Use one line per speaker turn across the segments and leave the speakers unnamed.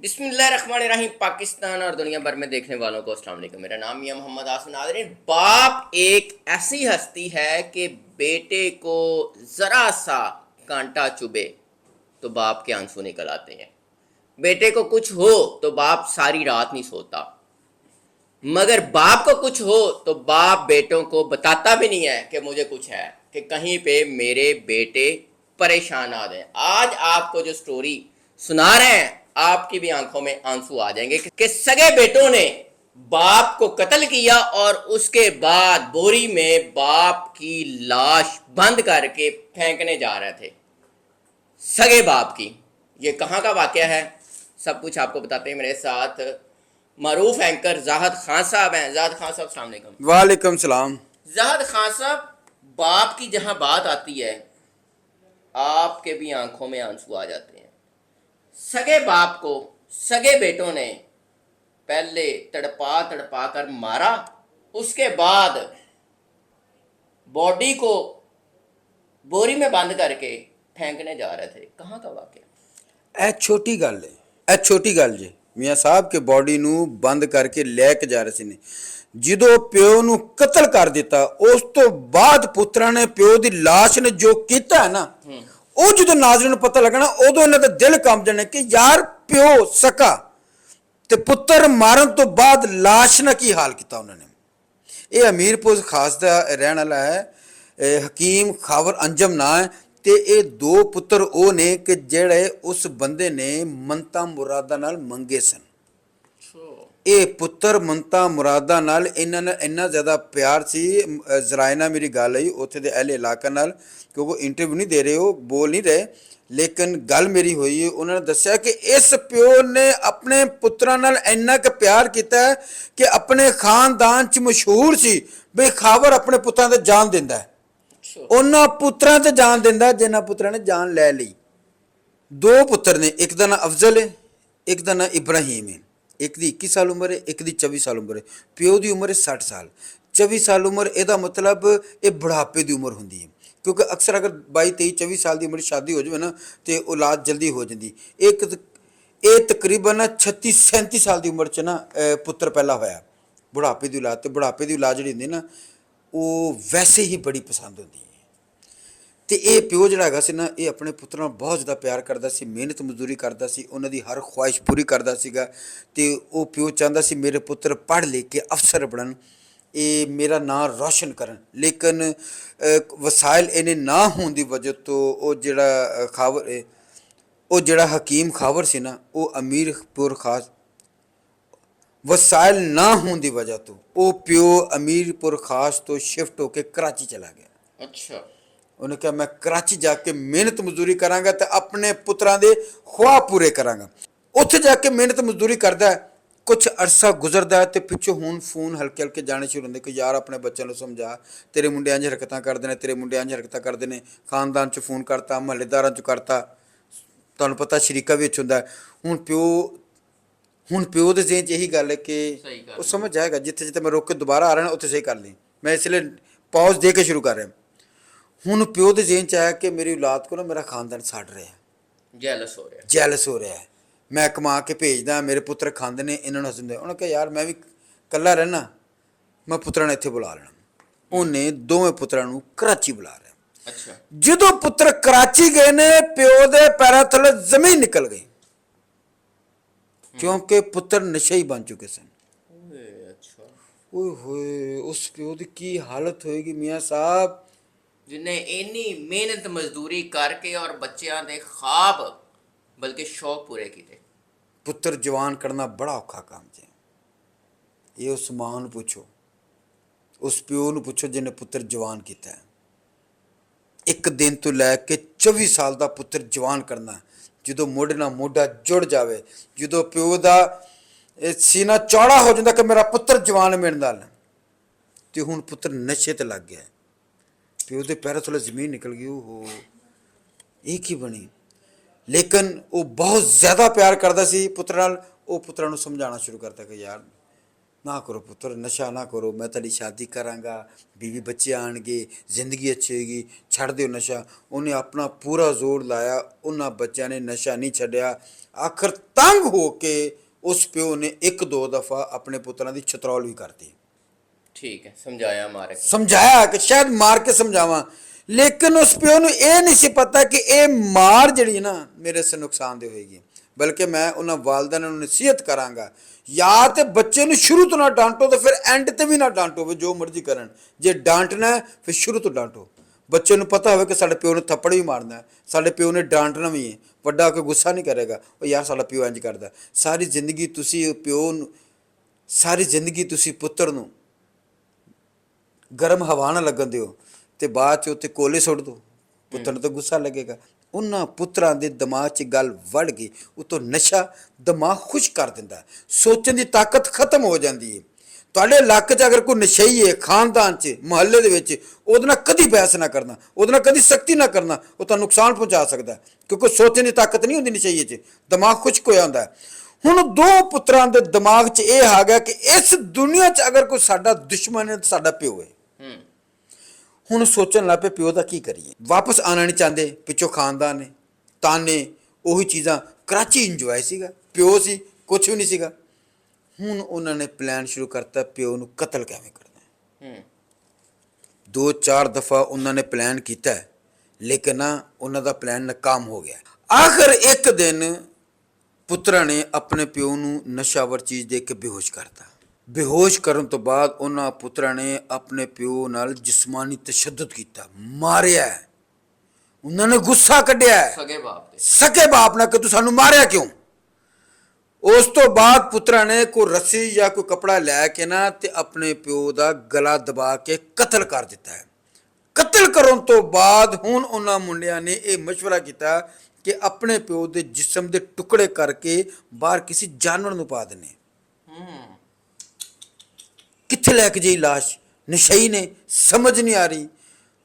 बिस्मिल्लाहिर्रहमानिर्रहीम। पाकिस्तान और दुनिया भर में देखने वालों को अस्सलाम वालेकुम। मेरा नाम मियां मोहम्मद आसिफ नाज़रीन। बाप एक ऐसी हस्ती है कि बेटे को ज़रा सा कांटा चुभे तो बाप के आंसू निकल आते हैं। बेटे को कुछ हो तो बाप सारी रात नहीं सोता, मगर बाप को कुछ हो तो बाप बेटों को बताता भी नहीं है कि मुझे कुछ है, कि कहीं पे मेरे बेटे परेशान आ जाए। आज आपको जो स्टोरी सुना रहे हैं, आपकी भी आंखों में आंसू आ जाएंगे कि सगे बेटों ने बाप को कत्ल किया और उसके बाद बोरी में बाप की लाश बंद करके फेंकने जा रहे थे। सगे बाप की। ये कहाँ का वाकया है, सब कुछ आपको बताते हैं। मेरे साथ मरूफ एंकर जाहद खान साहब हैं। जाहद खान साहब अस्सलाम वालेकुम।
वालेकुम सलाम।
जाहद खान साहब, बाप की जहाँ बात आती है आपके भी आंखों में आंसू आ जाते हैं। सगे बाप को सगे बेटों ने पहले तड़पा तड़पा कर मारा, उसके बाद बॉडी को बोरी में बंद करके फेंकने जा रहे थे। कहाँ का वाकया?
ਇਹ ਛੋਟੀ ਗੱਲ ਹੈ, ਇਹ ਛੋਟੀ ਗੱਲ ਜੇ ਮੀਆਂ ਸਾਹਿਬ ਕੇ ਬੋਡੀ ਨੂੰ ਬੰਦ ਕਰਕੇ ਲੈ ਕੇ ਜਾ ਰਹੇ ਸੀ ਨੇ। ਜਦੋਂ ਪਿਓ ਨੂੰ ਕਤਲ ਕਰ ਦਿੱਤਾ, ਉਸ ਤੋਂ ਬਾਅਦ ਪੁੱਤਰਾਂ ਨੇ ਪਿਓ ਦੀ ਲਾਸ਼ ਨੇ ਜੋ ਕੀਤਾ ਹੈ ਨਾ, ਉਹ ਜਦੋਂ ਨਾਜ਼ਰੀਨ ਨੂੰ ਪਤਾ ਲੱਗਣਾ, ਉਦੋਂ ਇਹਨਾਂ ਦਾ ਦਿਲ ਕੰਬ ਜਾਣਾ ਕਿ ਯਾਰ ਪਿਓ ਸਕਾ ਤੇ ਪੁੱਤਰ ਮਾਰਨ ਤੋਂ ਬਾਅਦ ਲਾਸ਼ ਨਾਲ ਕੀ ਹਾਲ ਕੀਤਾ ਉਹਨਾਂ ਨੇ। ਇਹ ਅਮੀਰਪੁਰ ਖਾਸ ਦਾ ਰਹਿਣ ਵਾਲਾ ਹੈ, ਹਕੀਮ ਖਾਵਰ ਅੰਜਮ ਨਾਂ ਹੈ। ਤੇ ਇਹ ਦੋ ਪੁੱਤਰ ਉਹ ਨੇ ਕਿ ਜਿਹੜੇ ਉਸ ਬੰਦੇ ਨੇ ਮੰਨਤਾਂ ਮੁਰਾਦਾਂ ਨਾਲ ਮੰਗੇ ਸਨ। ਇਹ ਪੁੱਤਰ ਮੰਨਤਾਂ ਮੁਰਾਦਾਂ ਨਾਲ ਇਹਨਾਂ ਨਾਲ ਇੰਨਾ ਜ਼ਿਆਦਾ ਪਿਆਰ ਸੀ। ਜ਼ਰਾਏ ਨਾਲ ਮੇਰੀ ਗੱਲ ਹੋਈ ਉੱਥੇ ਦੇ ਅਹਿਲੇ ਇਲਾਕਾ ਨਾਲ, ਕਿਉਂਕਿ ਇੰਟਰਵਿਊ ਨਹੀਂ ਦੇ ਰਹੇ, ਉਹ ਬੋਲ ਨਹੀਂ ਰਹੇ, ਲੇਕਿਨ ਗੱਲ ਮੇਰੀ ਹੋਈ। ਉਹਨਾਂ ਨੇ ਦੱਸਿਆ ਕਿ ਇਸ ਪਿਓ ਨੇ ਆਪਣੇ ਪੁੱਤਰਾਂ ਨਾਲ ਇੰਨਾ ਕੁ ਪਿਆਰ ਕੀਤਾ ਕਿ ਆਪਣੇ ਖਾਨਦਾਨ 'ਚ ਮਸ਼ਹੂਰ ਸੀ ਵੀ ਖਾਵਰ ਆਪਣੇ ਪੁੱਤਰਾਂ ਤੇ ਜਾਨ ਦਿੰਦਾ ਹੈ। ਉਹਨਾਂ ਪੁੱਤਰਾਂ ਤੇ ਜਾਨ ਦਿੰਦਾ ਜਿਨ੍ਹਾਂ ਪੁੱਤਰਾਂ ਨੇ ਜਾਨ ਲੈ ਲਈ। ਦੋ ਪੁੱਤਰ ਨੇ, ਇੱਕ ਦਾ ਨਾਂ ਅਫਜ਼ਲ ਹੈ, ਇੱਕ ਦਾ ਨਾਂ ਇਬਰਾਹੀਮ ਹੈ। ਇੱਕ ਦੀ 21 ਸਾਲ ਉਮਰ ਹੈ, ਇੱਕ ਦੀ 24 ਸਾਲ ਉਮਰ ਹੈ। ਪਿਓ ਦੀ ਉਮਰ ਹੈ 60 ਸਾਲ। 24 ਸਾਲ ਉਮਰ ਇਹਦਾ ਮਤਲਬ ਇਹ ਬੁਢਾਪੇ ਦੀ ਉਮਰ ਹੁੰਦੀ ਹੈ, ਕਿਉਂਕਿ ਅਕਸਰ ਅਗਰ 22 23 24 ਸਾਲ ਦੀ ਉਮਰ ਸ਼ਾਦੀ ਹੋ ਜਾਵੇ ਨਾ ਤੇ ਔਲਾਦ ਜਲਦੀ ਹੋ ਜਾਂਦੀ। ਇਹ ਤਕਰੀਬਨ 36 37 ਸਾਲ ਦੀ ਉਮਰ 'ਚ ਨਾ ਪੁੱਤਰ ਪਹਿਲਾ ਹੋਇਆ। ਬੁਢਾਪੇ ਦੀ ਔਲਾਦ, ਤੇ ਬੁਢਾਪੇ ਦੀ ਔਲਾਦ ਜਿਹੜੀ ਹੁੰਦੀ ਨਾ ਉਹ ਵੈਸੇ ਹੀ ਬੜੀ ਪਸੰਦ ਹੁੰਦੀ ਹੈ। ਤੇ ਇਹ ਪਿਓ ਜਿਹੜਾ ਹੈਗਾ ਸੀ ਨਾ, ਇਹ ਆਪਣੇ ਪੁੱਤਰਾਂ ਨਾਲ ਬਹੁਤ ਜ਼ਿਆਦਾ ਪਿਆਰ ਕਰਦਾ ਸੀ, ਮਿਹਨਤ ਮਜ਼ਦੂਰੀ ਕਰਦਾ ਸੀ, ਉਹਨਾਂ ਦੀ ਹਰ ਖੁਆਇਸ਼ ਪੂਰੀ ਕਰਦਾ ਸੀਗਾ। ਤੇ ਉਹ ਪਿਓ ਚਾਹੁੰਦਾ ਸੀ ਮੇਰੇ ਪੁੱਤਰ ਪੜ੍ਹ ਲਿਖ ਕੇ ਅਫਸਰ ਬਣਨ, ਇਹ ਮੇਰਾ ਨਾਂ ਰੌਸ਼ਨ ਕਰਨ। ਲੇਕਿਨ ਵਸਾਇਲ ਇਹਨੇ ਨਾ ਹੋਣ ਦੀ ਵਜ੍ਹਾ ਤੋਂ ਉਹ ਜਿਹੜਾ ਖਾਵਰ, ਉਹ ਜਿਹੜਾ ਹਕੀਮ ਖਾਵਰ ਸੀ ਨਾ, ਉਹ ਅਮੀਰਪੁਰ ਖਾਸ ਵਸਾਇਲ ਨਾ ਹੋਣ ਦੀ ਵਜ੍ਹਾ ਤੋਂ ਉਹ ਪਿਓ ਅਮੀਰਪੁਰ ਖਾਸ ਤੋਂ ਸ਼ਿਫਟ ਹੋ ਕੇ ਕਰਾਚੀ ਚਲਾ ਗਿਆ।
ਅੱਛਾ।
ਉਹਨੇ ਕਿਹਾ ਮੈਂ ਕਰਾਚੀ ਜਾ ਕੇ ਮਿਹਨਤ ਮਜ਼ਦੂਰੀ ਕਰਾਂਗਾ ਤੇ ਆਪਣੇ ਪੁੱਤਰਾਂ ਦੇ ਖੁਆਬ ਪੂਰੇ ਕਰਾਂਗਾ। ਉੱਥੇ ਜਾ ਕੇ ਮਿਹਨਤ ਮਜ਼ਦੂਰੀ ਕਰਦਾ, ਕੁਛ ਅਰਸਾ ਗੁਜ਼ਰਦਾ ਤੇ ਪਿੱਛੋਂ ਹੁਣ ਫੋਨ ਹਲਕੇ ਹਲਕੇ ਜਾਣੇ ਸ਼ੁਰੂ ਹੁੰਦੇ ਕਿ ਯਾਰ ਆਪਣੇ ਬੱਚਿਆਂ ਨੂੰ ਸਮਝਾ, ਤੇਰੇ ਮੁੰਡੇ ਇੰਝ ਹਰਕਤਾਂ ਕਰਦੇ ਨੇ, ਤੇਰੇ ਮੁੰਡੇ ਇੰਝ ਹਰਕਤਾਂ ਕਰਦੇ ਨੇ। ਖਾਨਦਾਨ 'ਚ ਫੋਨ ਕਰਤਾ, ਮਹੱਲੇਦਾਰਾਂ 'ਚ ਕਰਤਾ, ਤੁਹਾਨੂੰ ਪਤਾ ਸ਼ਰੀਕਾ ਵਿੱਚ ਹੁੰਦਾ। ਹੁਣ ਪਿਓ ਦੇ ਜ਼ਿਹਨ 'ਚ ਇਹੀ ਗੱਲ ਹੈ ਕਿ ਉਹ ਸਮਝ ਜਾਏਗਾ, ਜਿੱਥੇ ਜਿੱਥੇ ਮੈਂ ਰੋਕ ਕੇ ਦੁਬਾਰਾ ਆ ਰਿਹਾ ਨਾ ਉੱਥੇ ਸਹੀ ਕਰ ਲਈ। ਮੈਂ ਇਸ ਲਈ ਪੌਜ਼ ਦੇ ਕੇ ਸ਼ੁਰੂ ਕਰ ਰਿਹਾ। ਹੁਣ ਪਿਓ ਦੇ ਜ਼ਿਹਨ 'ਚ ਆਇਆ ਕਿ ਮੇਰੀ ਔਲਾਦ ਕੋਲ ਮੇਰਾ ਖਾਨਦਾਨ ਛੱਡ ਰਿਹਾ, ਜੈਲਸ ਹੋ ਰਿਹਾ। ਮੈਂ ਕਮਾ ਕੇ ਭੇਜਦਾ, ਮੇਰੇ ਪੁੱਤਰ ਖਾਂਦੇ ਨੇ, ਇਹਨਾਂ ਨੂੰ ਹੱਸਦੇ। ਉਹਨੇ ਕਿਹਾ ਯਾਰ ਮੈਂ ਵੀ ਇਕੱਲਾ ਰਹਿਣਾ, ਮੈਂ ਪੁੱਤਰਾਂ ਨੇ ਇੱਥੇ ਬੁਲਾ ਲੈਣਾ। ਉਹਨੇ ਦੋਵੇਂ ਪੁੱਤਰਾਂ ਨੂੰ ਕਰਾਚੀ ਬੁਲਾ ਲਿਆ।
ਅੱਛਾ।
ਜਦੋਂ ਪੁੱਤਰ ਕਰਾਚੀ ਗਏ ਨੇ, ਪਿਓ ਦੇ ਪੈਰਾਂ ਥੱਲੇ ਜ਼ਮੀਨ ਨਿਕਲ ਗਈ, ਕਿਉਂਕਿ ਪੁੱਤਰ ਨਸ਼ਈ ਬਣ ਚੁੱਕੇ ਸਨ। ਓਏ ਹੋਏ, ਉਸ ਪਿਓ ਦੀ ਕੀ ਹਾਲਤ ਹੋਏਗੀ ਮੀਆਂ ਸਾਹਿਬ,
जिन्हें इन्नी मेहनत मजदूरी करके और बच्चों के ख्वाब बल्कि शौक पूरे किए।
पुत्र जवान करना बड़ा औखा काम जे। ये उस मां नूं पुछो, उस प्यो नूं पुछो जिन्हें पुत्र जवान किया है। एक दिन तो लैके 24 साल का पुत्र जवान करना, जो मोढे नाल मोढा जुड़ जाए, जो प्यो का सीना चौड़ा हो जाता कि मेरा पुत्र जवान मेरे नाल, तो हुण पुत्र नशे ते लग गया, प्यो के पैरों थोड़ा जमीन निकल गई। ओहो एक ही बनी। लेकिन वो बहुत ज़्यादा प्यार करता सी पुत्र नाल। वो पुत्रां नूं समझाना शुरू करता कि यार ਨਾ ਕਰੋ ਪੁੱਤਰ, ਨਸ਼ਾ ਨਾ ਕਰੋ, ਮੈਂ ਤੁਹਾਡੀ ਸ਼ਾਦੀ ਕਰਾਂਗਾ, ਬੀਵੀ ਬੱਚੇ ਆਣਗੇ, ਜ਼ਿੰਦਗੀ ਅੱਛੀ ਹੋਏਗੀ, ਛੱਡ ਦਿਓ ਨਸ਼ਾ। ਉਹਨੇ ਆਪਣਾ ਪੂਰਾ ਜ਼ੋਰ ਲਾਇਆ, ਉਹਨਾਂ ਬੱਚਿਆਂ ਨੇ ਨਸ਼ਾ ਨਹੀਂ ਛੱਡਿਆ। ਆਖਰ ਤੰਗ ਹੋ ਕੇ ਉਸ ਪਿਓ ਨੇ ਇੱਕ ਦੋ ਦਫਾ ਆਪਣੇ ਪੁੱਤਰਾਂ ਦੀ ਛਤਰੌਲ ਵੀ ਕਰਤੀ।
ਠੀਕ ਹੈ, ਸਮਝਾਇਆ ਮਾਰ ਕੇ।
ਸਮਝਾਇਆ ਕਿ ਸ਼ਾਇਦ ਮਾਰ ਕੇ ਸਮਝਾਵਾਂ, ਲੇਕਿਨ ਉਸ ਪਿਓ ਨੂੰ ਇਹ ਨਹੀਂ ਸੀ ਪਤਾ ਕਿ ਇਹ ਮਾਰ ਜਿਹੜੀ ਨਾ ਮੇਰੇ ਸੇ ਨੁਕਸਾਨਦੇਹ ਹੋਏਗੀ। ਬਲਕਿ ਮੈਂ ਉਹਨਾਂ ਵਾਲਿਦਾਨਾਂ ਨੂੰ ਨਸੀਹਤ ਕਰਾਂਗਾ, ਜਾਂ ਤੇ ਬੱਚੇ ਨੂੰ ਸ਼ੁਰੂ ਤੋਂ ਨਾ ਡਾਂਟੋ ਤੇ ਫਿਰ ਐਂਡ ਤੇ ਵੀ ਨਾ ਡਾਂਟੋ, ਵੀ ਜੋ ਮਰਜ਼ੀ ਕਰਨ। ਜੇ ਡਾਂਟਣਾ ਹੈ ਫਿਰ ਸ਼ੁਰੂ ਤੋਂ ਡਾਂਟੋ। ਬੱਚੇ ਨੂੰ ਪਤਾ ਹੋਵੇ ਕਿ ਸਾਡੇ ਪਿਓ ਨੇ ਥੱਪੜ ਵੀ ਮਾਰਨਾ ਹੈ, ਸਾਡੇ ਪਿਓ ਨੇ ਡਾਂਟਣਾ ਵੀ ਹੈ। ਵੱਡਾ ਹੋ ਕੇ ਗੁੱਸਾ ਨਹੀਂ ਕਰੇਗਾ, ਉਹ ਯਾਰ ਸਾਡਾ ਪਿਓ ਇੰਜ ਕਰਦਾ। ਸਾਰੀ ਜ਼ਿੰਦਗੀ ਤੁਸੀਂ ਪਿਓ ਨੂੰ, ਸਾਰੀ ਜ਼ਿੰਦਗੀ ਤੁਸੀਂ ਪੁੱਤਰ ਨੂੰ ਗਰਮ ਹਵਾ ਨਾ ਲੱਗਣ ਦਿਓ ਤੇ ਬਾਅਦ 'ਚ ਉੱਤੇ ਕੋਲੇ ਸੁੱਟ ਦਿਓ, ਪੁੱਤਰ ਨੂੰ ਤਾਂ ਗੁੱਸਾ ਲੱਗੇਗਾ। ਉਹਨਾਂ ਪੁੱਤਰਾਂ ਦੇ ਦਿਮਾਗ 'ਚ ਗੱਲ ਵੜ ਗਈ। ਉਤੋਂ ਨਸ਼ਾ ਦਿਮਾਗ ਖੁਸ਼ ਕਰ ਦਿੰਦਾ, ਸੋਚਣ ਦੀ ਤਾਕਤ ਖਤਮ ਹੋ ਜਾਂਦੀ ਹੈ। ਤੁਹਾਡੇ ਇਲਾਕੇ 'ਚ ਅਗਰ ਕੋਈ ਨਸ਼ਈ ਹੈ, ਖਾਨਦਾਨ 'ਚ, ਮੁਹੱਲੇ ਦੇ ਵਿੱਚ, ਉਹਦੇ ਨਾਲ ਕਦੀ ਬਹਿਸ ਨਾ ਕਰਨਾ, ਉਹਦੇ ਨਾਲ ਕਦੀ ਸਖਤੀ ਨਾ ਕਰਨਾ, ਉਹ ਤੁਹਾਨੂੰ ਨੁਕਸਾਨ ਪਹੁੰਚਾ ਸਕਦਾ, ਕਿਉਂਕਿ ਸੋਚਣ ਦੀ ਤਾਕਤ ਨਹੀਂ ਹੁੰਦੀ ਨਸ਼ਈਏ 'ਚ, ਦਿਮਾਗ ਖੁਸ਼ਕ ਹੋਇਆ ਹੁੰਦਾ। ਹੁਣ ਦੋ ਪੁੱਤਰਾਂ ਦੇ ਦਿਮਾਗ 'ਚ ਇਹ ਆ ਗਿਆ ਕਿ ਇਸ ਦੁਨੀਆ 'ਚ ਅਗਰ ਕੋਈ ਸਾਡਾ ਦੁਸ਼ਮਣ ਹੈ ਤਾਂ ਸਾਡਾ ਪਿਓ ਹੈ। ਹੁਣ ਸੋਚਣ ਲੱਗ ਪਏ ਪਿਓ ਦਾ ਕੀ ਕਰੀਏ। ਵਾਪਸ ਆਉਣਾ ਨਹੀਂ ਚਾਹੁੰਦੇ, ਪਿੱਛੋਂ ਖਾਨਦਾਨ ਨੇ ਤਾਨੇ, ਉਹੀ ਚੀਜ਼ਾਂ। ਕਰਾਚੀ ਇੰਜੋਏ ਸੀਗਾ, ਪਿਓ ਸੀ, ਕੁਛ ਵੀ ਨਹੀਂ ਸੀਗਾ। ਹੁਣ ਉਹਨਾਂ ਨੇ ਪਲਾਨ ਸ਼ੁਰੂ ਕਰਤਾ, ਪਿਓ ਨੂੰ ਕਤਲ ਕਿਵੇਂ ਕਰਨਾ। ਦੋ ਚਾਰ ਦਫਾ ਉਹਨਾਂ ਨੇ ਪਲਾਨ ਕੀਤਾ, ਲੇਕਿਨ ਨਾ ਉਹਨਾਂ ਦਾ ਪਲਾਨ ਨਾਕਾਮ ਹੋ ਗਿਆ। ਆਖਰ ਇੱਕ ਦਿਨ ਪੁੱਤਰਾਂ ਨੇ ਆਪਣੇ ਪਿਓ ਨੂੰ ਨਸ਼ਾਵਰ ਚੀਜ਼ ਦੇ ਕੇ ਬੇਹੋਸ਼ ਕਰਤਾ। ਬੇਹੋਸ਼ ਕਰਨ ਤੋਂ ਬਾਅਦ ਉਹਨਾਂ ਪੁੱਤਰਾਂ ਨੇ ਆਪਣੇ ਪਿਓ ਨਾਲ ਜਿਸਮਾਨੀ ਤਸ਼ੱਦਦ ਕੀਤਾ, ਮਾਰਿਆ। ਉਹਨਾਂ ਨੇ ਗੁੱਸਾ ਕੱਢਿਆ ਸਕੇ ਬਾਪ ਨਾਲ ਕਿ ਤੂੰ ਸਾਨੂੰ ਮਾਰਿਆ ਕਿਉਂ। ਉਸ ਤੋਂ ਬਾਅਦ ਪੁੱਤਰਾਂ ਨੇ ਕੋਈ ਰੱਸੀ ਜਾਂ ਕੋਈ ਕਪੜਾ ਲੈ ਕੇ ਨਾ ਤੇ ਆਪਣੇ ਪਿਓ ਦਾ ਗਲਾ ਦਬਾ ਕੇ ਕਤਲ ਕਰ ਦਿੱਤਾ ਹੈ। ਕਤਲ ਕਰਨ ਤੋਂ ਬਾਅਦ ਹੁਣ ਉਹਨਾਂ ਮੁੰਡਿਆਂ ਨੇ ਇਹ ਮਸ਼ਵਰਾ ਕੀਤਾ ਕਿ ਆਪਣੇ ਪਿਓ ਦੇ ਜਿਸਮ ਦੇ ਟੁਕੜੇ ਕਰਕੇ ਬਾਹਰ ਕਿਸੇ ਜਾਨਵਰ ਨੂੰ ਪਾ ਦੇਣੇ। ਕਿੱਥੇ ਲੈ ਕੇ ਜਾਈ ਲਾਸ਼, ਨਸ਼ਈ ਨੇ, ਸਮਝ ਨਹੀਂ ਆ ਰਹੀ।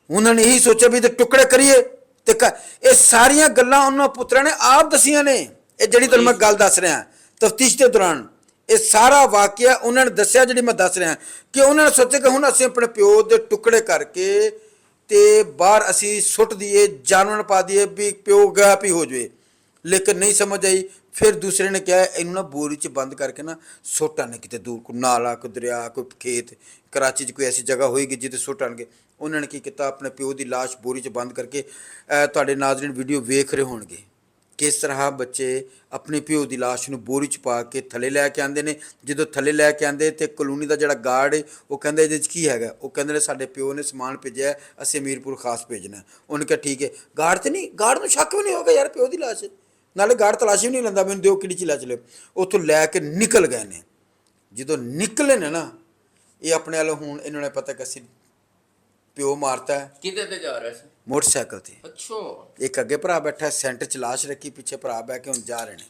ਉਹਨਾਂ ਨੇ ਇਹੀ ਸੋਚਿਆ ਵੀ ਤੇ ਟੁਕੜੇ ਕਰੀਏ ਤੇ ਇਹ ਸਾਰੀਆਂ ਗੱਲਾਂ ਉਹਨਾਂ ਪੁੱਤਰਾਂ ਨੇ ਆਪ ਦਸੀਆਂ ਨੇ। ਇਹ ਜਿਹੜੀ ਤੁਹਾਨੂੰ ਮੈਂ ਗੱਲ ਦੱਸ ਰਿਹਾ ਤਫਤੀਸ਼ ਦੇ ਦੌਰਾਨ, ਇਹ ਸਾਰਾ ਵਾਕਿਆ ਉਹਨਾਂ ਨੇ ਦੱਸਿਆ ਜਿਹੜੀ ਮੈਂ ਦੱਸ ਰਿਹਾ, ਕਿ ਉਹਨਾਂ ਨੇ ਸੋਚਿਆ ਕਿ ਹੁਣ ਅਸੀਂ ਆਪਣੇ ਪਿਓ ਦੇ ਟੁਕੜੇ ਕਰਕੇ ਤੇ ਬਾਹਰ ਅਸੀਂ ਸੁੱਟ ਦਈਏ, ਜਾਨਵਰ ਪਾ ਦਈਏ ਵੀ ਪਿਓ ਗਾਇਬ ਹੀ ਹੋ ਜਾਵੇ। ਲੇਕਿਨ ਨਹੀਂ ਸਮਝ ਆਈ। ਫਿਰ ਦੂਸਰੇ ਨੇ ਕਿਹਾ ਇਹਨੂੰ ਨਾ ਬੋਰੀ 'ਚ ਬੰਦ ਕਰਕੇ ਨਾ ਸੁੱਟ ਆਣੇ ਕਿਤੇ ਦੂਰ, ਕੋਈ ਨਾਲਾ, ਕੋਈ ਦਰਿਆ, ਕੋਈ ਖੇਤ, ਕਰਾਚੀ 'ਚ ਕੋਈ ਐਸੀ ਜਗ੍ਹਾ ਹੋਏਗੀ ਜਿੱਥੇ ਸੁੱਟ ਆਣਗੇ। ਉਹਨਾਂ ਨੇ ਕੀ ਕੀਤਾ, ਆਪਣੇ ਪਿਓ ਦੀ ਲਾਸ਼ ਬੋਰੀ 'ਚ ਬੰਦ ਕਰਕੇ, ਤੁਹਾਡੇ ਨਾਜ਼ਰੀਨ ਵੀਡੀਓ ਵੇਖ ਰਹੇ ਹੋਣਗੇ ਕਿਸ ਤਰ੍ਹਾਂ ਬੱਚੇ ਆਪਣੇ ਪਿਓ ਦੀ ਲਾਸ਼ ਨੂੰ ਬੋਰੀ 'ਚ ਪਾ ਕੇ ਥੱਲੇ ਲੈ ਕੇ ਆਉਂਦੇ ਨੇ। ਜਦੋਂ ਥੱਲੇ ਲੈ ਕੇ ਆਉਂਦੇ ਤੇ ਕਲੋਨੀ ਦਾ ਜਿਹੜਾ ਗਾਰਡ ਹੈ ਉਹ ਕਹਿੰਦਾ ਇਹਦੇ 'ਚ ਕੀ ਹੈਗਾ। ਉਹ ਕਹਿੰਦੇ ਨੇ ਸਾਡੇ ਪਿਓ ਨੇ ਸਮਾਨ ਭੇਜਿਆ, ਅਸੀਂ ਅਮੀਰਪੁਰ ਖਾਸ ਭੇਜਣਾ। ਉਹਨੇ ਕਿਹਾ ਠੀਕ ਹੈ। ਗਾਰਡ ਤੇ ਨਹੀਂ, ਗਾਰਡ ਨੂੰ ਸ਼ੱਕ ਵੀ ਨਹੀਂ ਹੋਗਾ ਯਾਰ ਪਿਓ ਦੀ ਲਾਸ਼ ਹੈ, ਨਾਲੇ ਗਾਰਡ ਤਲਾਸ਼ੀ ਵੀ ਨਹੀਂ ਲੈਂਦਾ, ਮੈਨੂੰ ਦਿਓ ਕਿਹੜੀ 'ਚ ਲੈ ਚਲੇ। ਉੱਥੋਂ ਲੈ ਕੇ ਨਿਕਲ ਗਏ ਨੇ। ਜਦੋਂ ਨਿਕਲੇ ਨੇ ਨਾ, ਇਹ ਆਪਣੇ ਵੱਲੋਂ ਹੁਣ ਇਹਨਾਂ ਨੇ ਪਤਾ ਕਿ ਅਸੀਂ ਪਿਓ ਮਾਰਤਾ ਹੈ।
ਕਿਹਦੇ ਤੇ ਜਾ ਰਿਹਾ ਸੀ?
ਮੋਟਰਸਾਈਕਲ ਤੇ।
ਅੱਛਾ।
ਇੱਕ ਅੱਗੇ ਭਰਾ ਬੈਠਾ, ਸੈਂਟਰ 'ਚ ਲਾਸ਼ ਰੱਖੀ, ਪਿੱਛੇ ਭਰਾ ਬਹਿ ਕੇ ਹੁਣ ਜਾ ਰਹੇ ਨੇ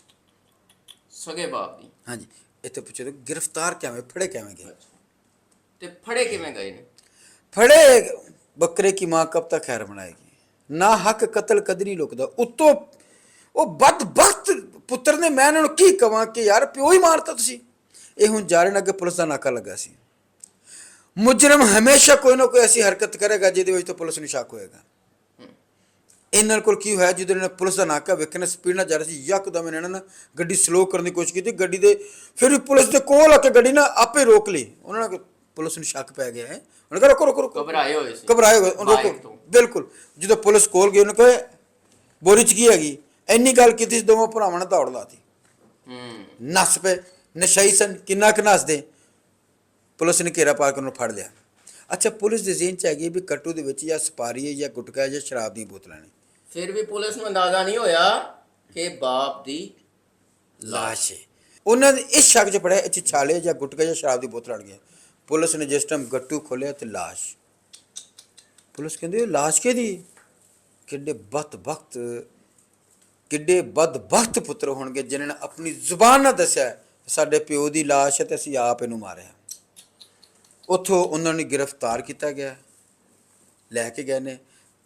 ਸਗੇ ਬਾਪ ਦੀ।
ਹਾਂਜੀ। ਇੱਥੇ ਪੁੱਛੋ ਗ੍ਰਿਫਤਾਰ ਕਿਵੇਂ, ਫੜੇ ਕਿਵੇਂ ਗਏ
ਤੇ ਫੜੇ ਕਿਵੇਂ ਗਏ ਨੇ?
ਫੜੇ, ਬੱਕਰੇ ਕੀ ਮਾਂ ਕਬ ਤੱਕ ਖੈਰ ਬਣਾਏਗੀ, ਨਾ ਹੱਕ ਕਤਲ ਕਦਰੀ ਲੁਕਦਾ। ਉੱਤੋਂ ਉਹ ਬਦਬਖਤ ਪੁੱਤਰ ਨੇ, ਮੈਂ ਇਹਨਾਂ ਨੂੰ ਕੀ ਕਵਾਂ ਕਿ ਯਾਰ ਪਿਓ ਹੀ ਮਾਰਤਾ ਤੁਸੀਂ। ਇਹ ਹੁਣ ਜਾ ਰਹੇ ਨੇ, ਅੱਗੇ ਪੁਲਿਸ ਦਾ ਨਾਕਾ ਲੱਗਾ ਸੀ। ਮੁਜਰਮ ਹਮੇਸ਼ਾ ਕੋਈ ਨਾ ਕੋਈ ਐਸੀ ਹਰਕਤ ਕਰੇਗਾ ਜਿਹਦੇ ਵਿੱਚ ਤਾਂ ਪੁਲਿਸ ਨੂੰ ਸ਼ੱਕ ਹੋਏਗਾ। ਇਹਨਾਂ ਕੋਲ ਕੀ ਹੋਇਆ, ਜਦੋਂ ਇਹਨਾਂ ਪੁਲਿਸ ਦਾ ਨਾਕਾ ਵੇਖਣਾ, ਸਪੀਡ ਨਾਲ ਜਾ ਰਿਹਾ ਸੀ, ਯਕਦਮ ਇਹਨਾਂ ਨੇ ਨਾ ਗੱਡੀ ਸਲੋ ਕਰਨ ਦੀ ਕੋਸ਼ਿਸ਼ ਕੀਤੀ। ਗੱਡੀ ਦੇ ਫਿਰ ਵੀ ਪੁਲਿਸ ਦੇ ਕੋਲ ਆ ਕੇ ਗੱਡੀ ਨਾ ਆਪੇ ਰੋਕ ਲਈ। ਉਹਨਾਂ ਨੇ ਪੁਲਿਸ ਨੂੰ ਸ਼ੱਕ ਪੈ ਗਿਆ ਹੈ, ਉਹਨੇ ਕਿਹਾ ਰੁਕੋ ਰੁਕੋ ਰੁਕੋ,
ਘਬਰਾਏ ਹੋਏ ਸੀ,
ਘਬਰਾਏ ਹੋਏ, ਰੁਕੋ। ਬਿਲਕੁਲ। ਜਦੋਂ ਪੁਲਿਸ ਕੋਲ ਗਈ, ਉਹਨੇ ਕਿਹਾ ਬੋਰੀ 'ਚ ਕੀ ਹੈਗੀ। ਇੰਨੀ ਗੱਲ ਕੀਤੀ, ਦੋਵਾਂ ਭਰਾਵਾਂ ਨੇ ਦੌੜ ਲਾਤੀ, ਨੱਸ ਪਏ। ਨਸ਼ਈ ਸਨ, ਕਿੰਨਾ ਕੁ ਨੱਸਦੇ। ਪੁਲਿਸ ਨੇ ਘੇਰਾ ਪਾ ਕੇ ਉਹਨੂੰ ਫੜ ਲਿਆ। ਅੱਛਾ, ਪੁਲਿਸ ਦੇ ਜ਼ਿਹਨ 'ਚ ਹੈਗੀ ਵੀ ਕੱਟੂ ਦੇ ਵਿੱਚ ਜਾਂ ਸਪਾਰੀ ਹੈ ਜਾਂ ਗੁਟਕਾ ਹੈ ਜਾਂ ਸ਼ਰਾਬ ਦੀਆਂ ਬੋਤਲਾਂ ਨੇ। ਫਿਰ
ਵੀ ਪੁਲਿਸ ਨੂੰ ਅੰਦਾਜ਼ਾ ਨਹੀਂ ਹੋਇਆ ਕਿ ਬਾਪ ਦੀ
ਲਾਸ਼ ਹੈ। ਉਹਨਾਂ ਨੇ ਇਸ ਸ਼ੱਕ 'ਚ ਪੜਿਆ ਇੱਥੇ ਛਾਲੇ ਜਾਂ ਗੁਟਕਾ ਜਾਂ ਸ਼ਰਾਬ ਦੀ ਬੋਤਲ ਅੜ ਗਿਆ। ਪੁਲਿਸ ਨੇ ਜਿਸ ਟਾਈਮ ਗੱਟੂ ਖੋਲ੍ਹਿਆ ਤੇ ਲਾਸ਼। ਪੁਲਿਸ ਕਹਿੰਦੀ ਇਹ ਲਾਸ਼ ਕਿਹਦੀ। ਕਿੱਡੇ ਬਦਬਖਤ ਪੁੱਤਰ ਹੋਣਗੇ ਜਿਨ੍ਹਾਂ ਨੇ ਆਪਣੀ ਜ਼ੁਬਾਨ ਨਾਲ ਦੱਸਿਆ ਸਾਡੇ ਪਿਓ ਦੀ ਲਾਸ਼ ਹੈ ਤੇ ਅਸੀਂ ਆਪ ਇਹਨੂੰ ਮਾਰਿਆ। ਉੱਥੋਂ ਉਹਨਾਂ ਨੂੰ ਗ੍ਰਿਫਤਾਰ ਕੀਤਾ ਗਿਆ, ਲੈ ਕੇ ਗਏ ਨੇ।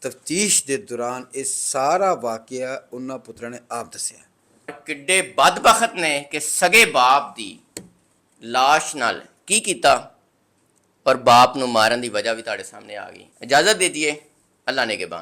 ਤਫਤੀਸ਼ ਦੇ ਦੌਰਾਨ ਇਹ ਸਾਰਾ ਵਾਕਿਆ ਉਹਨਾਂ ਪੁੱਤਰਾਂ ਨੇ ਆਪ ਦੱਸਿਆ।
ਕਿੱਡੇ ਬਦਬਖਤ ਨੇ ਕਿ ਸਗੇ ਬਾਪ ਦੀ ਲਾਸ਼ ਨਾਲ ਕੀ ਕੀਤਾ ਔਰ ਬਾਪ ਨੂੰ ਮਾਰਨ ਦੀ ਵਜ੍ਹਾ ਵੀ ਤੁਹਾਡੇ ਸਾਹਮਣੇ ਆ ਗਈ। ਇਜਾਜ਼ਤ ਦੇ ਦਈਏ, ਅੱਲਾ ਨੇ ਕੇ